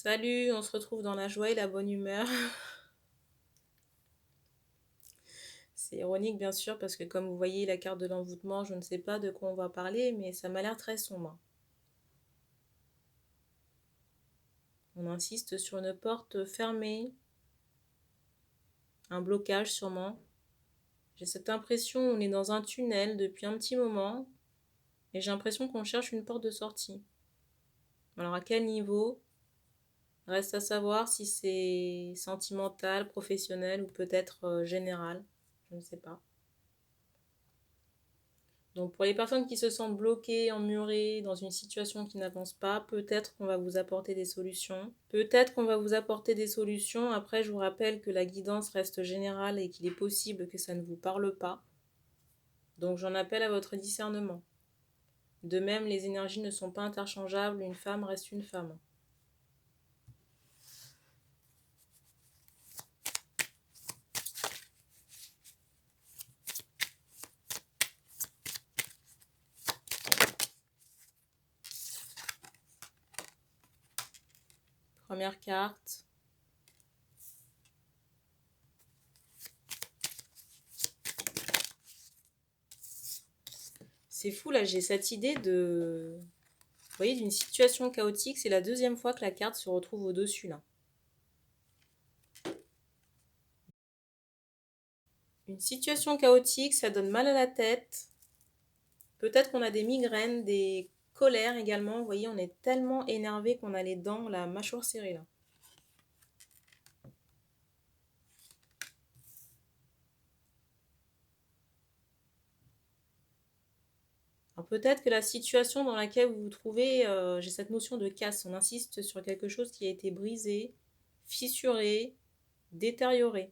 Salut, on se retrouve dans la joie et la bonne humeur. C'est ironique bien sûr parce que comme vous voyez la carte de l'envoûtement, je ne sais pas de quoi on va parler, mais ça m'a l'air très sombre. On insiste sur une porte fermée, un blocage sûrement. J'ai cette impression on est dans un tunnel depuis un petit moment et j'ai l'impression qu'on cherche une porte de sortie. Alors à quel niveau? Reste à savoir si c'est sentimental, professionnel ou peut-être général. Je ne sais pas. Donc pour les personnes qui se sentent bloquées, emmurées dans une situation qui n'avance pas, peut-être qu'on va vous apporter des solutions. Peut-être qu'on va vous apporter des solutions. Après, je vous rappelle que la guidance reste générale et qu'il est possible que ça ne vous parle pas. Donc j'en appelle à votre discernement. De même, les énergies ne sont pas interchangeables. Une femme reste une femme. Première carte. C'est fou là, j'ai cette idée de... Vous voyez, d'une situation chaotique. C'est la deuxième fois que la carte se retrouve au-dessus là. Une situation chaotique, ça donne mal à la tête. Peut-être qu'on a des migraines, des colères également. Vous voyez, on est tellement énervé qu'on a les dents, la mâchoire serrée là. Alors peut-être que la situation dans laquelle vous vous trouvez, j'ai cette notion de casse. On insiste sur quelque chose qui a été brisé, fissuré, détérioré.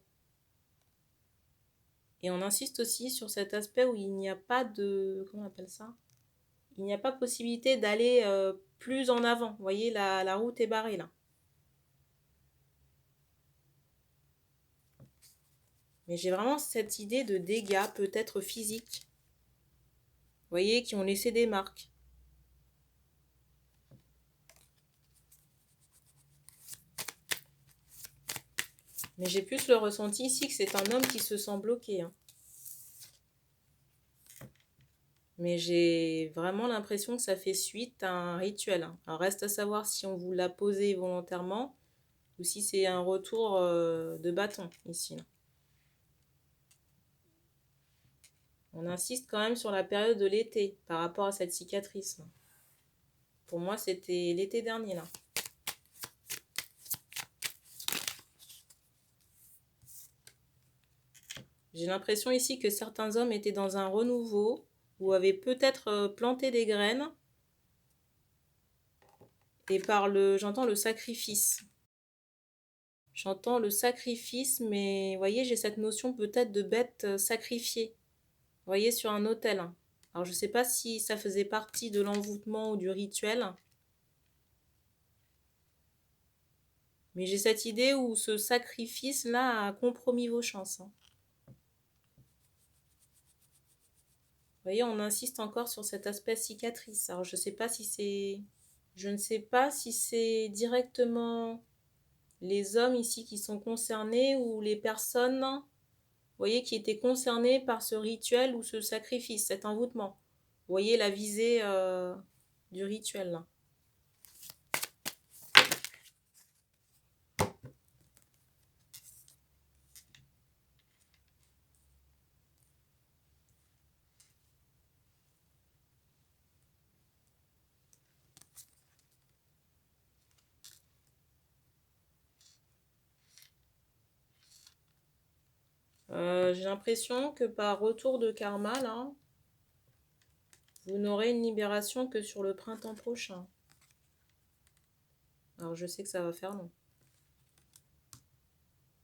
Et on insiste aussi sur cet aspect où il n'y a pas de... Comment on appelle ça? Il n'y a pas possibilité d'aller plus en avant. Vous voyez, la route est barrée là. Mais j'ai vraiment cette idée de dégâts, peut-être physiques. Vous voyez, qui ont laissé des marques. Mais j'ai plus le ressenti ici que c'est un homme qui se sent bloqué. Hein. Mais j'ai vraiment l'impression que ça fait suite à un rituel. Hein. Alors reste à savoir si on vous l'a posé volontairement ou si c'est un retour de bâton ici. Là. On insiste quand même sur la période de l'été par rapport à cette cicatrice. Là. Pour moi, c'était l'été dernier là. J'ai l'impression ici que certains hommes étaient dans un renouveau ou avaient peut-être planté des graines. Et par j'entends le sacrifice. J'entends le sacrifice, mais vous voyez, j'ai cette notion peut-être de bête sacrifiée. Vous voyez, sur un autel. Hein. Alors, je ne sais pas si ça faisait partie de l'envoûtement ou du rituel. Mais j'ai cette idée où ce sacrifice-là a compromis vos chances. Hein. Vous voyez, on insiste encore sur cet aspect cicatrice. Alors, je ne sais pas si c'est... Je ne sais pas si c'est directement les hommes ici qui sont concernés ou les personnes, vous voyez, qui étaient concernées par ce rituel ou ce sacrifice, cet envoûtement. Vous voyez la visée du rituel là. J'ai l'impression que par retour de karma là, vous n'aurez une libération que sur le printemps prochain. Alors je sais que ça va faire long.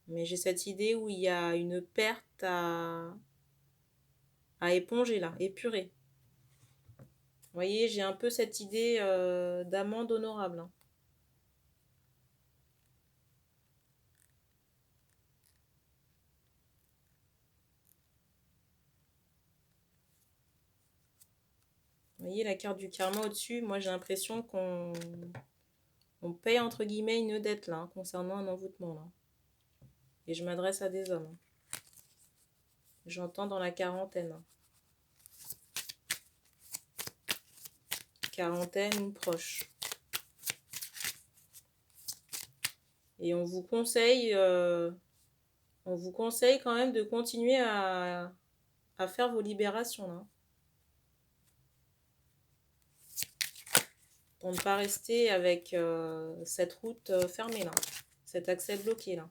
Mais j'ai cette idée où il y a une perte à éponger là, épurer. Vous voyez, j'ai un peu cette idée d'amende honorable. Hein. Vous voyez la carte du karma au-dessus, moi j'ai l'impression qu'on On paye entre guillemets une dette là, hein, concernant un envoûtement là. Et je m'adresse à des hommes. J'entends dans la quarantaine. Quarantaine ou proche. Et on vous conseille quand même de continuer à faire vos libérations là. Pour ne pas rester avec cette route fermée là, cet accès bloqué là.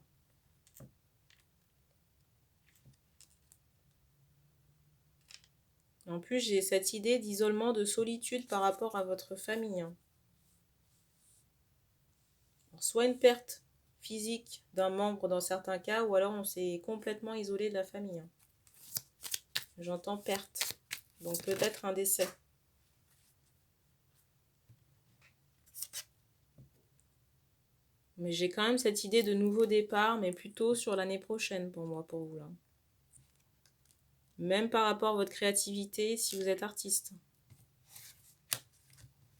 En plus, j'ai cette idée d'isolement, de solitude par rapport à votre famille. Alors, soit une perte physique d'un membre dans certains cas, ou alors on s'est complètement isolé de la famille. J'entends perte, donc peut-être un décès. Mais j'ai quand même cette idée de nouveau départ, mais plutôt sur l'année prochaine pour moi, pour vous là. Même par rapport à votre créativité, si vous êtes artiste.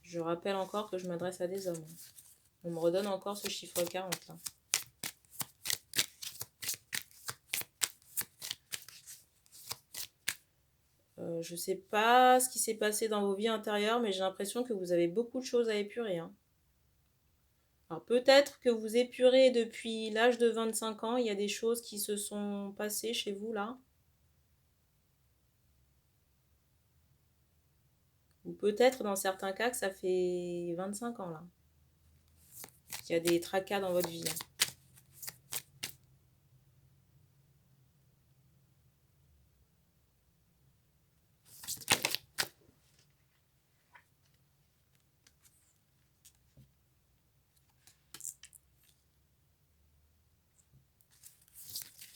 Je rappelle encore que je m'adresse à des hommes. On me redonne encore ce chiffre 40 là. Je sais pas ce qui s'est passé dans vos vies intérieures, mais j'ai l'impression que vous avez beaucoup de choses à épurer, hein. Alors peut-être que vous épurez depuis l'âge de 25 ans, il y a des choses qui se sont passées chez vous là. Ou peut-être dans certains cas que ça fait 25 ans là. Qu'il y a des tracas dans votre vie, hein.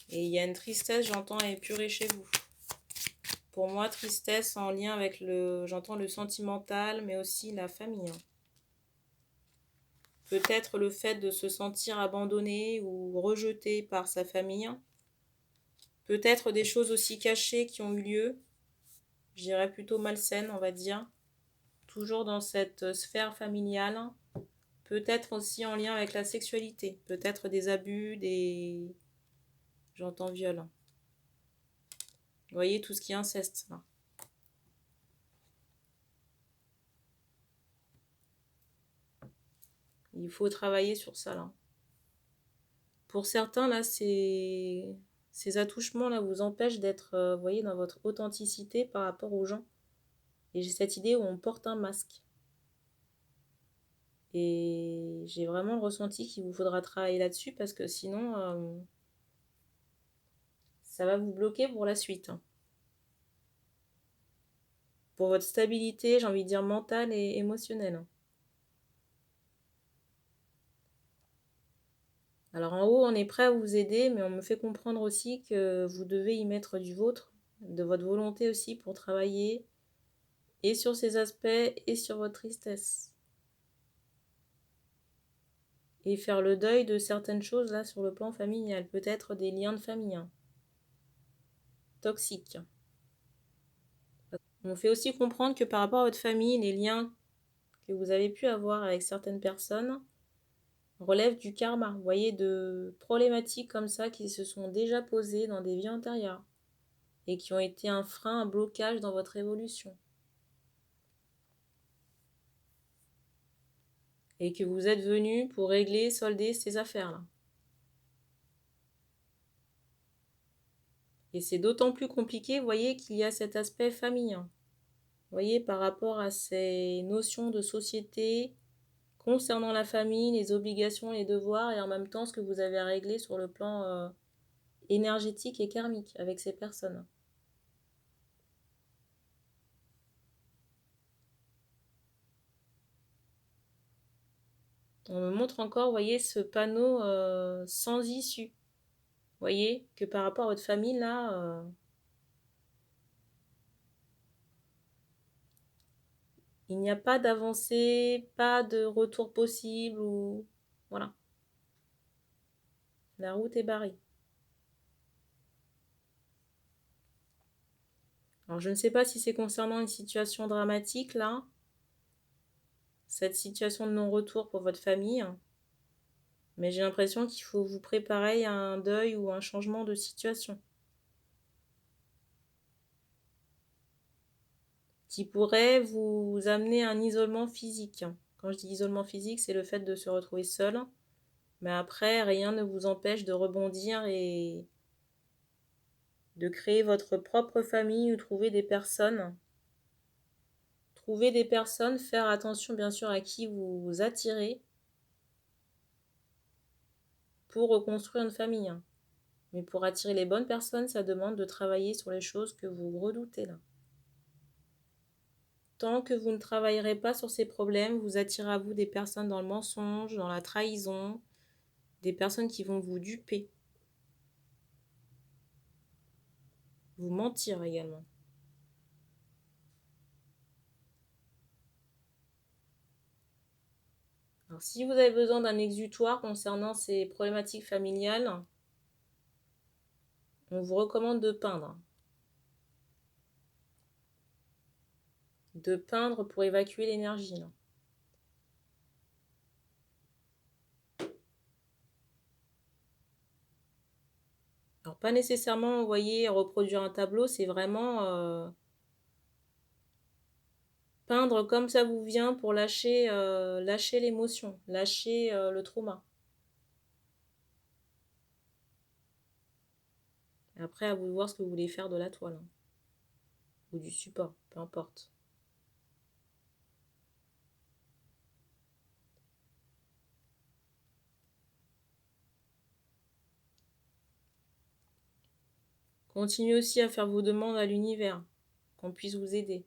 Et il y a une tristesse, j'entends, à épurer chez vous. Pour moi, tristesse en lien avec j'entends le sentimental, mais aussi la famille, hein. Peut-être le fait de se sentir abandonné ou rejeté par sa famille. Peut-être des choses aussi cachées qui ont eu lieu. Je dirais plutôt malsaines, on va dire. Toujours dans cette sphère familiale. Peut-être aussi en lien avec la sexualité. Peut-être des abus, J'entends viol. Vous voyez tout ce qui est inceste, là. Il faut travailler sur ça, là. Pour certains, là, ces attouchements-là vous empêchent d'être, vous voyez, dans votre authenticité par rapport aux gens. Et j'ai cette idée où on porte un masque. Et j'ai vraiment le ressenti qu'il vous faudra travailler là-dessus parce que sinon, ça va vous bloquer pour la suite, hein. Pour votre stabilité, j'ai envie de dire mentale et émotionnelle, hein. Alors en haut, on est prêt à vous aider, mais on me fait comprendre aussi que vous devez y mettre du vôtre, de votre volonté aussi pour travailler et sur ces aspects et sur votre tristesse. Et faire le deuil de certaines choses là sur le plan familial, peut-être des liens de famille, hein, toxiques. On fait aussi comprendre que par rapport à votre famille, les liens que vous avez pu avoir avec certaines personnes relèvent du karma. Vous voyez, de problématiques comme ça qui se sont déjà posées dans des vies antérieures et qui ont été un frein, un blocage dans votre évolution. Et que vous êtes venu pour régler, solder ces affaires-là. Et c'est d'autant plus compliqué, vous voyez, qu'il y a cet aspect famille, hein. Vous voyez, par rapport à ces notions de société concernant la famille, les obligations, les devoirs, et en même temps ce que vous avez à régler sur le plan énergétique et karmique avec ces personnes. On me montre encore, vous voyez, ce panneau sans issue. Vous voyez, que par rapport à votre famille, là, il n'y a pas d'avancée, pas de retour possible, ou... Voilà. La route est barrée. Alors, je ne sais pas si c'est concernant une situation dramatique, là. cette situation de non-retour pour votre famille. Mais j'ai l'impression qu'il faut vous préparer à un deuil ou un changement de situation qui pourrait vous amener à un isolement physique. Quand je dis isolement physique, c'est le fait de se retrouver seul. Mais après, rien ne vous empêche de rebondir et de créer votre propre famille ou trouver des personnes. Trouver des personnes, faire attention bien sûr à qui vous attirez pour reconstruire une famille. Mais pour attirer les bonnes personnes, ça demande de travailler sur les choses que vous redoutez là. Tant que vous ne travaillerez pas sur ces problèmes, vous attirez à vous des personnes dans le mensonge, dans la trahison, des personnes qui vont vous duper, vous mentir également. Alors, si vous avez besoin d'un exutoire concernant ces problématiques familiales, on vous recommande de peindre. De peindre pour évacuer l'énergie. Alors, pas nécessairement, vous voyez, reproduire un tableau, c'est vraiment peindre comme ça vous vient pour lâcher l'émotion, lâcher le trauma. Et après, à vous de voir ce que vous voulez faire de la toile. Ou du support, peu importe. Continuez aussi à faire vos demandes à l'univers, qu'on puisse vous aider.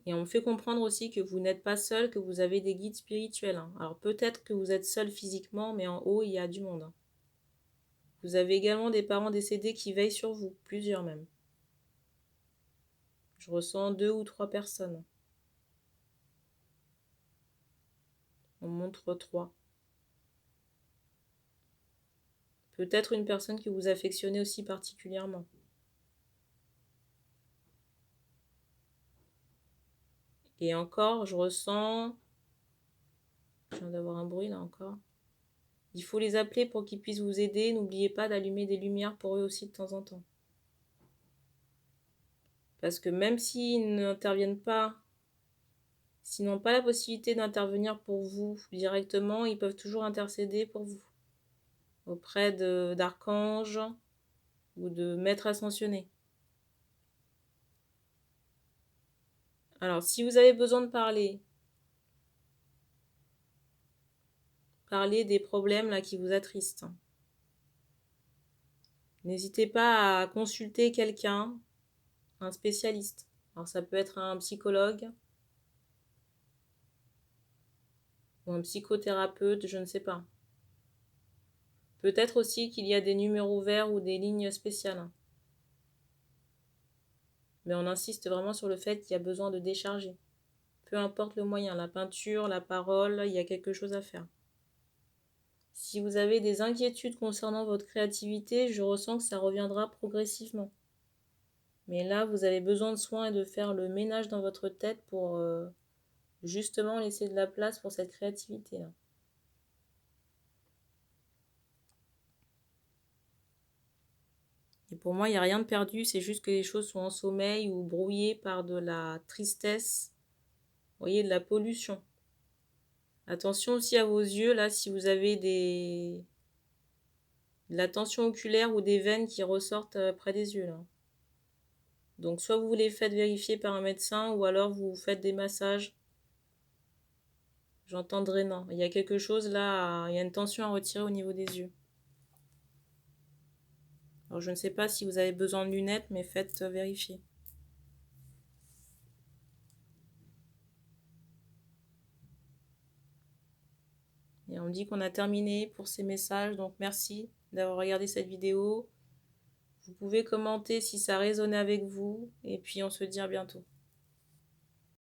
Et on me fait comprendre aussi que vous n'êtes pas seul, que vous avez des guides spirituels. Alors peut-être que vous êtes seul physiquement, mais en haut, il y a du monde. Vous avez également des parents décédés qui veillent sur vous, plusieurs même. Je ressens 2 ou 3 personnes. On montre 3. Peut-être une personne que vous affectionnez aussi particulièrement. Et encore, je ressens... Je viens d'avoir un bruit là encore. Il faut les appeler pour qu'ils puissent vous aider. N'oubliez pas d'allumer des lumières pour eux aussi de temps en temps. Parce que même s'ils n'interviennent pas, s'ils n'ont pas la possibilité d'intervenir pour vous directement, ils peuvent toujours intercéder pour vous. Auprès d'archanges ou de maîtres ascensionnés. Alors, si vous avez besoin de parler des problèmes là qui vous attristent, n'hésitez pas à consulter quelqu'un, un spécialiste. Alors, ça peut être un psychologue ou un psychothérapeute, je ne sais pas. Peut-être aussi qu'il y a des numéros verts ou des lignes spéciales. Mais on insiste vraiment sur le fait qu'il y a besoin de décharger. Peu importe le moyen, la peinture, la parole, il y a quelque chose à faire. Si vous avez des inquiétudes concernant votre créativité, je ressens que ça reviendra progressivement. Mais là, vous avez besoin de soins et de faire le ménage dans votre tête pour justement laisser de la place pour cette créativité-là. Et pour moi, il n'y a rien de perdu, c'est juste que les choses sont en sommeil ou brouillées par de la tristesse, vous voyez, de la pollution. Attention aussi à vos yeux, là, si vous avez de la tension oculaire ou des veines qui ressortent près des yeux, là. Donc, soit vous les faites vérifier par un médecin, ou alors vous faites des massages. J'entends drainant. Il y a quelque chose là, il y a une tension à retirer au niveau des yeux. Alors, je ne sais pas si vous avez besoin de lunettes, mais faites vérifier. Et on me dit qu'on a terminé pour ces messages, donc merci d'avoir regardé cette vidéo. Vous pouvez commenter si ça résonnait avec vous, et puis on se dit à bientôt.